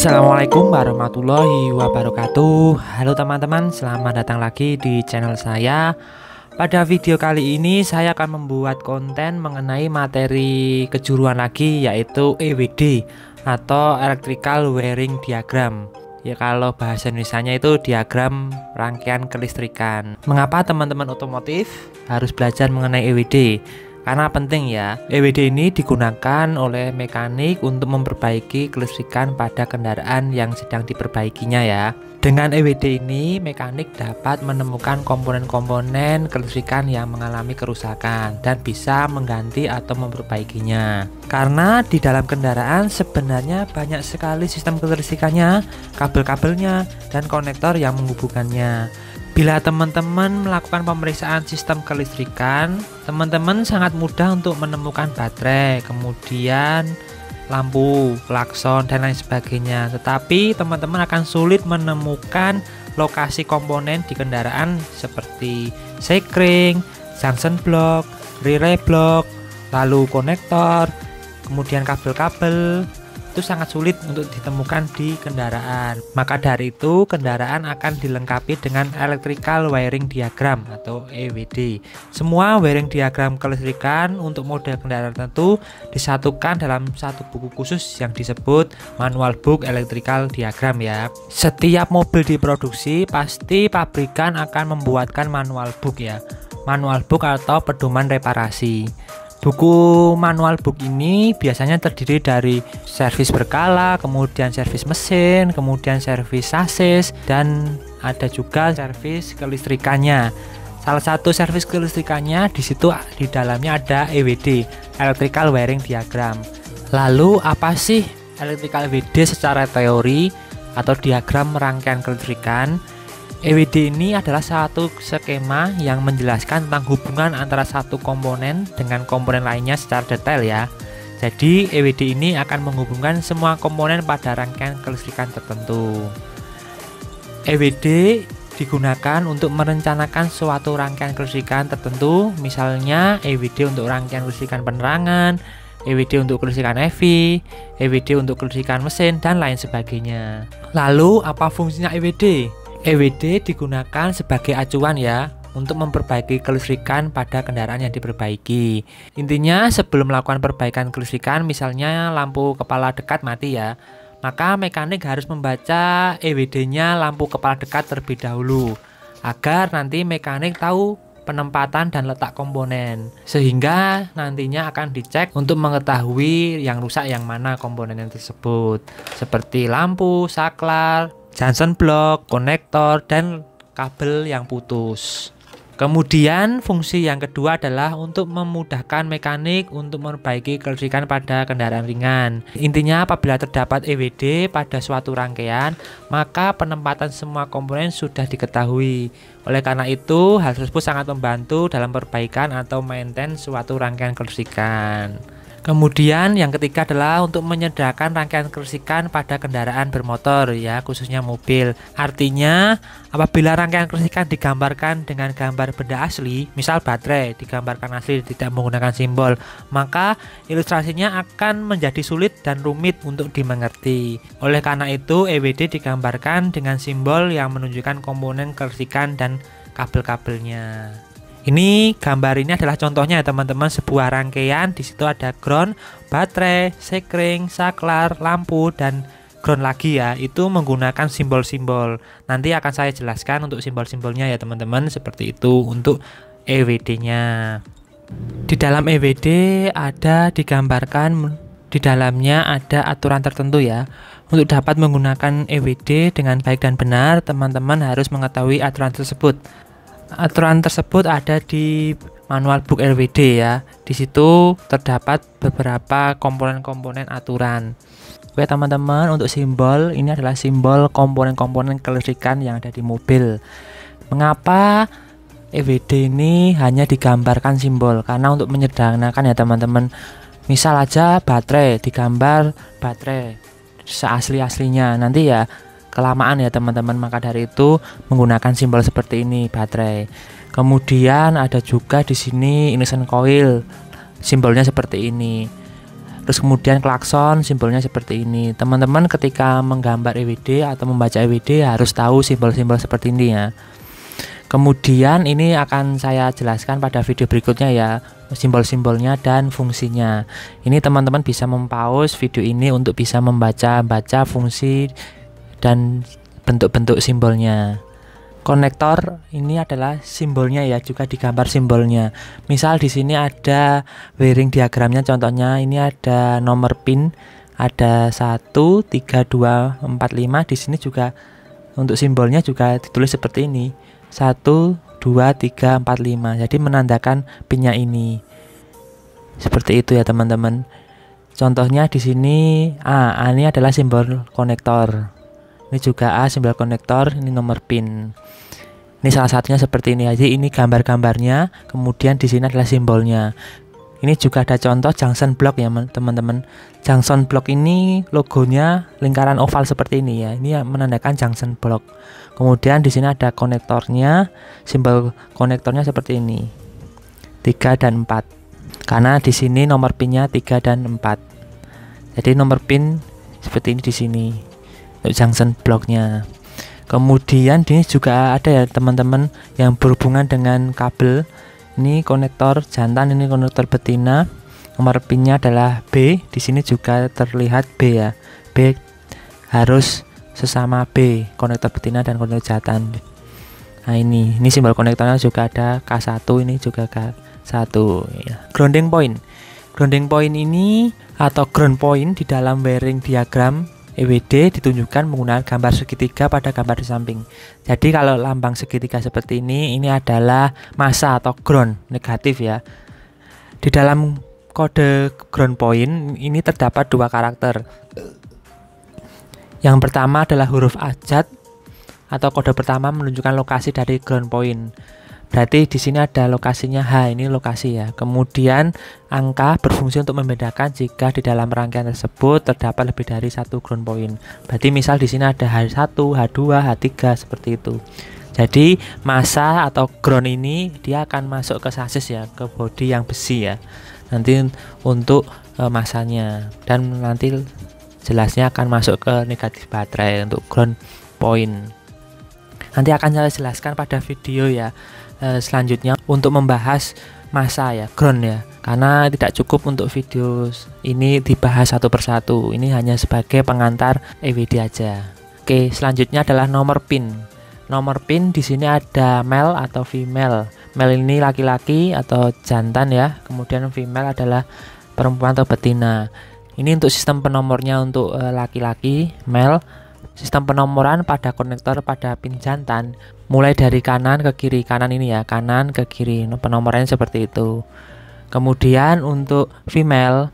Assalamualaikum warahmatullahi wabarakatuh. Halo teman-teman, selamat datang lagi di channel saya. Pada video kali ini saya akan membuat konten mengenai materi kejuruan lagi, yaitu EWD atau Electrical Wiring Diagram. Ya, kalau bahasa Indonesianya itu diagram rangkaian kelistrikan. Mengapa teman-teman otomotif harus belajar mengenai EWD? Karena penting ya. EWD ini digunakan oleh mekanik untuk memperbaiki kelistrikan pada kendaraan yang sedang diperbaikinya ya. Dengan EWD ini mekanik dapat menemukan komponen-komponen kelistrikan yang mengalami kerusakan dan bisa mengganti atau memperbaikinya. Karena di dalam kendaraan sebenarnya banyak sekali sistem kelistrikannya, kabel-kabelnya, dan konektor yang menghubungkannya. Bila teman-teman melakukan pemeriksaan sistem kelistrikan, teman-teman sangat mudah untuk menemukan baterai, kemudian lampu, klakson, dan lain sebagainya. Tetapi teman-teman akan sulit menemukan lokasi komponen di kendaraan seperti sekring, junction block, relay block, lalu konektor, kemudian kabel-kabel. Itu sangat sulit untuk ditemukan di kendaraan. Maka dari itu kendaraan akan dilengkapi dengan Electrical Wiring Diagram atau EWD. Semua wiring diagram kelistrikan untuk model kendaraan tertentu disatukan dalam satu buku khusus yang disebut Manual Book Electrical Diagram ya. Setiap mobil diproduksi pasti pabrikan akan membuatkan manual book ya. Manual book atau pedoman reparasi. Buku manual book ini biasanya terdiri dari servis berkala, kemudian servis mesin, kemudian servis sasis, dan ada juga servis kelistrikannya. Salah satu servis kelistrikannya di situ di dalamnya ada EWD, Electrical Wiring Diagram. Lalu apa sih Electrical EWD secara teori atau diagram rangkaian kelistrikan? EWD ini adalah satu skema yang menjelaskan tentang hubungan antara satu komponen dengan komponen lainnya secara detail ya. Jadi EWD ini akan menghubungkan semua komponen pada rangkaian kelistrikan tertentu. EWD digunakan untuk merencanakan suatu rangkaian kelistrikan tertentu, misalnya EWD untuk rangkaian kelistrikan penerangan, EWD untuk kelistrikan EV, EWD untuk kelistrikan mesin, dan lain sebagainya. Lalu apa fungsinya EWD? EWD digunakan sebagai acuan ya untuk memperbaiki kelistrikan pada kendaraan yang diperbaiki. Intinya sebelum melakukan perbaikan kelistrikan, misalnya lampu kepala dekat mati ya, maka mekanik harus membaca EWD-nya lampu kepala dekat terlebih dahulu agar nanti mekanik tahu penempatan dan letak komponen, sehingga nantinya akan dicek untuk mengetahui yang rusak yang mana komponen tersebut, seperti lampu, saklar, junction block, konektor, dan kabel yang putus. Kemudian fungsi yang kedua adalah untuk memudahkan mekanik untuk memperbaiki kelistrikan pada kendaraan ringan. Intinya apabila terdapat EWD pada suatu rangkaian, maka penempatan semua komponen sudah diketahui. Oleh karena itu, hal tersebut sangat membantu dalam perbaikan atau maintenance suatu rangkaian kelistrikan. Kemudian yang ketiga adalah untuk menyederhanakan rangkaian kelistrikan pada kendaraan bermotor ya, khususnya mobil. Artinya apabila rangkaian kelistrikan digambarkan dengan gambar benda asli, misal baterai digambarkan asli tidak menggunakan simbol, maka ilustrasinya akan menjadi sulit dan rumit untuk dimengerti. Oleh karena itu EWD digambarkan dengan simbol yang menunjukkan komponen kelistrikan dan kabel-kabelnya. Ini gambar ini adalah contohnya ya teman-teman, sebuah rangkaian. Di situ ada ground, baterai, sekring, saklar, lampu, dan ground lagi ya. Itu menggunakan simbol-simbol. Nanti akan saya jelaskan untuk simbol-simbolnya ya teman-teman, seperti itu untuk EWD-nya. Di dalam EWD ada digambarkan, di dalamnya ada aturan tertentu ya. Untuk dapat menggunakan EWD dengan baik dan benar, teman-teman harus mengetahui aturan tersebut. Aturan tersebut ada di Manual Book EWD ya. Di situ terdapat beberapa komponen-komponen aturan. Oke teman-teman, untuk simbol ini adalah simbol komponen-komponen kelistrikan yang ada di mobil. Mengapa EWD ini hanya digambarkan simbol? Karena untuk menyederhanakan ya teman-teman. Misal aja baterai, digambar baterai seasli-aslinya. Nanti ya kelamaan ya teman-teman, maka dari itu menggunakan simbol seperti ini, baterai. Kemudian ada juga di sini ignition coil, simbolnya seperti ini. Terus kemudian klakson, simbolnya seperti ini. Teman-teman ketika menggambar EWD atau membaca EWD harus tahu simbol-simbol seperti ini ya. Kemudian ini akan saya jelaskan pada video berikutnya ya, simbol-simbolnya dan fungsinya. Ini teman-teman bisa mempause video ini untuk bisa membaca fungsi dan bentuk-bentuk simbolnya. Konektor ini adalah simbolnya ya, juga digambar simbolnya. Misal di sini ada wiring diagramnya, contohnya ini ada nomor pin, ada 1, 3, 2, 4, 5. Di sini juga untuk simbolnya juga ditulis seperti ini. 1, 2, 3, 4, 5. Jadi menandakan pinnya ini. Seperti itu ya teman-teman. Contohnya di sini A ini adalah simbol konektor. Ini juga A, simbol konektor, ini nomor pin. Ini salah satunya seperti ini aja. Ini gambar-gambarnya, kemudian di sini adalah simbolnya. Ini juga ada contoh junction block ya teman-teman. Junction block ini logonya lingkaran oval seperti ini ya. Ini menandakan junction block. Kemudian di sini ada konektornya, simbol konektornya seperti ini. 3 dan 4. Karena di sini nomor pinnya 3 dan 4. Jadi nomor pin seperti ini di sini. Untuk junction blocknya. Kemudian ini juga ada ya teman-teman yang berhubungan dengan kabel. Ini konektor jantan, ini konektor betina. Nomor pinnya adalah B. Di sini juga terlihat B ya. B harus sesama B, konektor betina dan konektor jantan. Nah ini simbol konektornya juga ada K1, ini juga K1 ya. Grounding point. Grounding point ini atau ground point di dalam wiring diagram EWD ditunjukkan menggunakan gambar segitiga pada gambar di samping. Jadi kalau lambang segitiga seperti ini adalah massa atau ground negatif ya. Di dalam kode ground point ini terdapat 2 karakter. Yang pertama adalah huruf abjad atau kode pertama menunjukkan lokasi dari ground point. Berarti di sini ada lokasinya H, ini lokasi ya. Kemudian angka berfungsi untuk membedakan jika di dalam rangkaian tersebut terdapat lebih dari 1 ground point. Berarti misal di sini ada H1, H2, H3 seperti itu. Jadi massa atau ground ini dia akan masuk ke chassis ya, ke bodi yang besi ya. Nanti untuk massanya, dan nanti jelasnya akan masuk ke negatif baterai untuk ground point. Nanti akan saya jelaskan pada video ya selanjutnya untuk membahas massa ya, ground ya, karena tidak cukup untuk video ini dibahas satu persatu. Ini hanya sebagai pengantar EWD aja. Oke, selanjutnya adalah nomor pin. Nomor pin di sini ada male atau female. Male ini laki-laki atau jantan ya, kemudian female adalah perempuan atau betina. Ini untuk sistem penomornya untuk laki-laki male. Sistem penomoran pada konektor pada pin jantan mulai dari kanan ke kiri, kanan ini ya, kanan ke kiri, penomorannya seperti itu. Kemudian untuk female,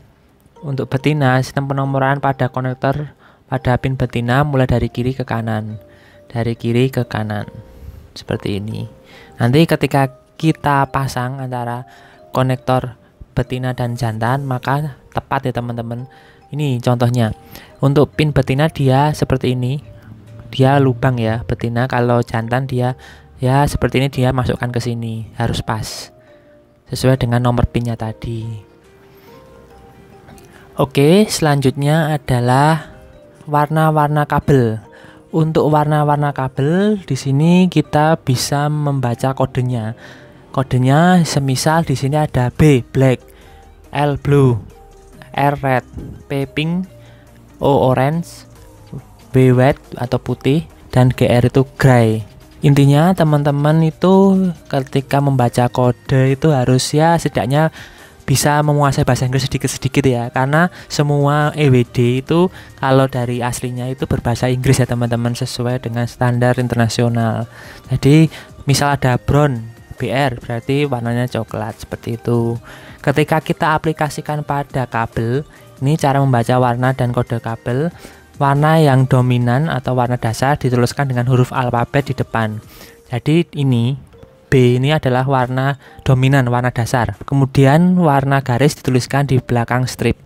untuk betina, sistem penomoran pada konektor pada pin betina mulai dari kiri ke kanan, dari kiri ke kanan seperti ini. Nanti ketika kita pasang antara konektor betina dan jantan maka tepat ya teman-teman. Ini contohnya. Untuk pin betina dia seperti ini. Dia lubang ya betina. Kalau jantan dia ya seperti ini, dia masukkan ke sini. Harus pas. Sesuai dengan nomor pinnya tadi. Oke, selanjutnya adalah warna-warna kabel. Untuk warna-warna kabel di sini kita bisa membaca kodenya. Kodenya semisal di sini ada B black, L blue, R red, P pink, O orange, W white atau putih, dan GR itu gray. Intinya teman-teman itu ketika membaca kode itu harus ya setidaknya bisa menguasai bahasa Inggris sedikit-sedikit ya, karena semua EWD itu kalau dari aslinya itu berbahasa Inggris ya teman-teman, sesuai dengan standar internasional. Jadi misal ada brown BR berarti warnanya coklat seperti itu. Ketika kita aplikasikan pada kabel, ini cara membaca warna dan kode kabel. Warna yang dominan atau warna dasar dituliskan dengan huruf alfabet di depan. Jadi ini B ini adalah warna dominan, warna dasar. Kemudian warna garis dituliskan di belakang strip.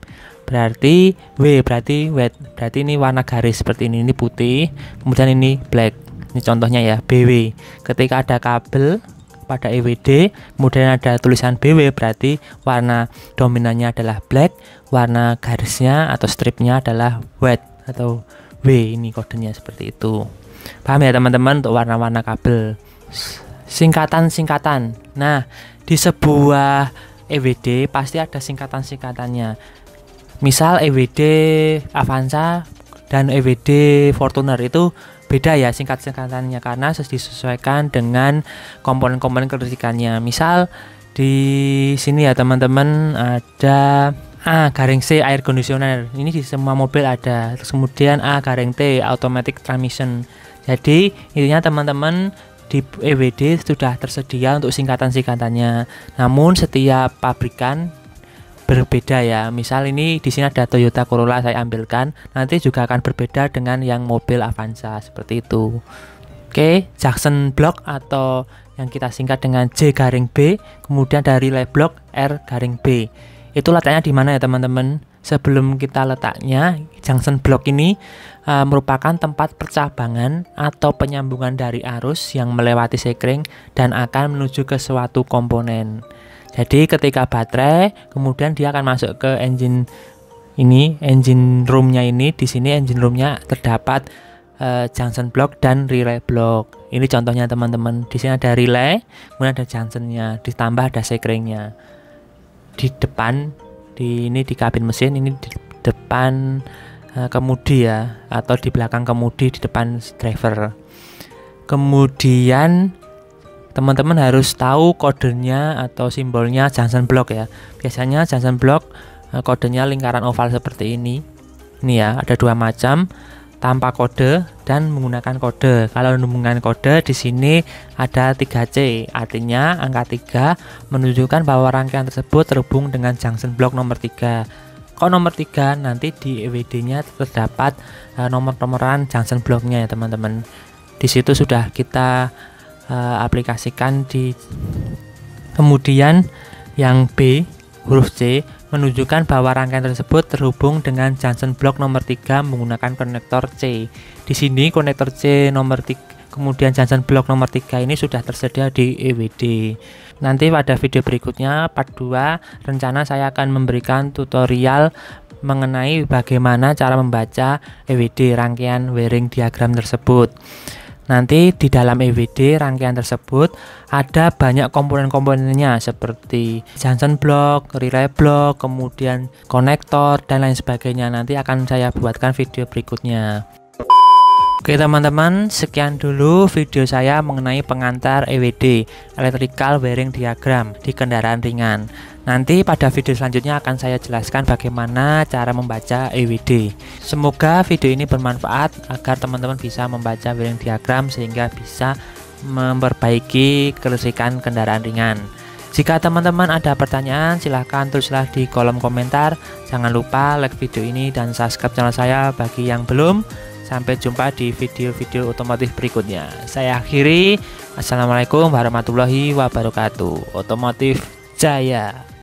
Berarti W berarti white, berarti ini warna garis seperti ini putih. Kemudian ini black. Ini contohnya ya, BW. Ketika ada kabel pada EWD, kemudian ada tulisan BW, berarti warna dominannya adalah black, warna garisnya atau stripnya adalah white atau W, ini kodenya seperti itu. Paham ya teman-teman untuk warna-warna kabel. Singkatan-singkatan. Nah, di sebuah EWD pasti ada singkatan-singkatannya. Misal EWD Avanza dan EWD Fortuner itu beda ya singkat-singkatannya karena disesuaikan dengan komponen-komponen kelistrikannya. Misal di sini ya teman-teman ada A-C air conditioner. Ini di semua mobil ada. Terus kemudian A-T automatic transmission. Jadi intinya teman-teman di EWD sudah tersedia untuk singkatan-singkatannya. Namun setiap pabrikan berbeda ya. Misal ini di sini ada Toyota Corolla, saya ambilkan. Nanti juga akan berbeda dengan yang mobil Avanza seperti itu. Oke, junction block atau yang kita singkat dengan J-B, kemudian dari relay block R-B. Itu letaknya di mana ya teman-teman? Sebelum kita letaknya, junction block ini merupakan tempat percabangan atau penyambungan dari arus yang melewati sekring dan akan menuju ke suatu komponen. Jadi ketika baterai, kemudian dia akan masuk ke engine ini, engine roomnya ini. Di sini engine roomnya terdapat junction block dan relay block. Ini contohnya teman-teman. Di sini ada relay, kemudian ada junctionnya, ditambah ada sekringnya. Di depan, di kabin mesin, ini di depan kemudi ya, atau di belakang kemudi, di depan driver. Kemudian teman-teman harus tahu kodenya atau simbolnya junction block ya. Biasanya junction block kodenya lingkaran oval seperti ini. Ini ya, ada dua macam, tanpa kode dan menggunakan kode. Kalau menggunakan kode di sini ada 3C, artinya angka 3 menunjukkan bahwa rangkaian tersebut terhubung dengan junction block nomor 3. Kalau nomor 3 nanti di EWD-nya terdapat nomor-nomoran junction blocknya ya teman-teman. Di situ sudah kita aplikasikan di. Kemudian yang B, huruf C, menunjukkan bahwa rangkaian tersebut terhubung dengan junction block nomor 3 menggunakan konektor C. Di sini konektor C nomor 3, kemudian junction block nomor 3 ini sudah tersedia di EWD. Nanti pada video berikutnya part 2 rencana saya akan memberikan tutorial mengenai bagaimana cara membaca EWD rangkaian wiring diagram tersebut. Nanti di dalam EWD rangkaian tersebut ada banyak komponen-komponennya seperti junction block, relay block, kemudian konektor dan lain sebagainya. Nanti akan saya buatkan video berikutnya. Oke teman-teman, sekian dulu video saya mengenai pengantar EWD, Electrical Wiring Diagram, di kendaraan ringan. Nanti pada video selanjutnya akan saya jelaskan bagaimana cara membaca EWD. Semoga video ini bermanfaat agar teman-teman bisa membaca wiring diagram sehingga bisa memperbaiki kelistrikan kendaraan ringan. Jika teman-teman ada pertanyaan, silahkan tulislah di kolom komentar. Jangan lupa like video ini dan subscribe channel saya bagi yang belum. Sampai jumpa di video-video otomotif berikutnya. Saya akhiri. Assalamualaikum warahmatullahi wabarakatuh. Otomotif Jaya.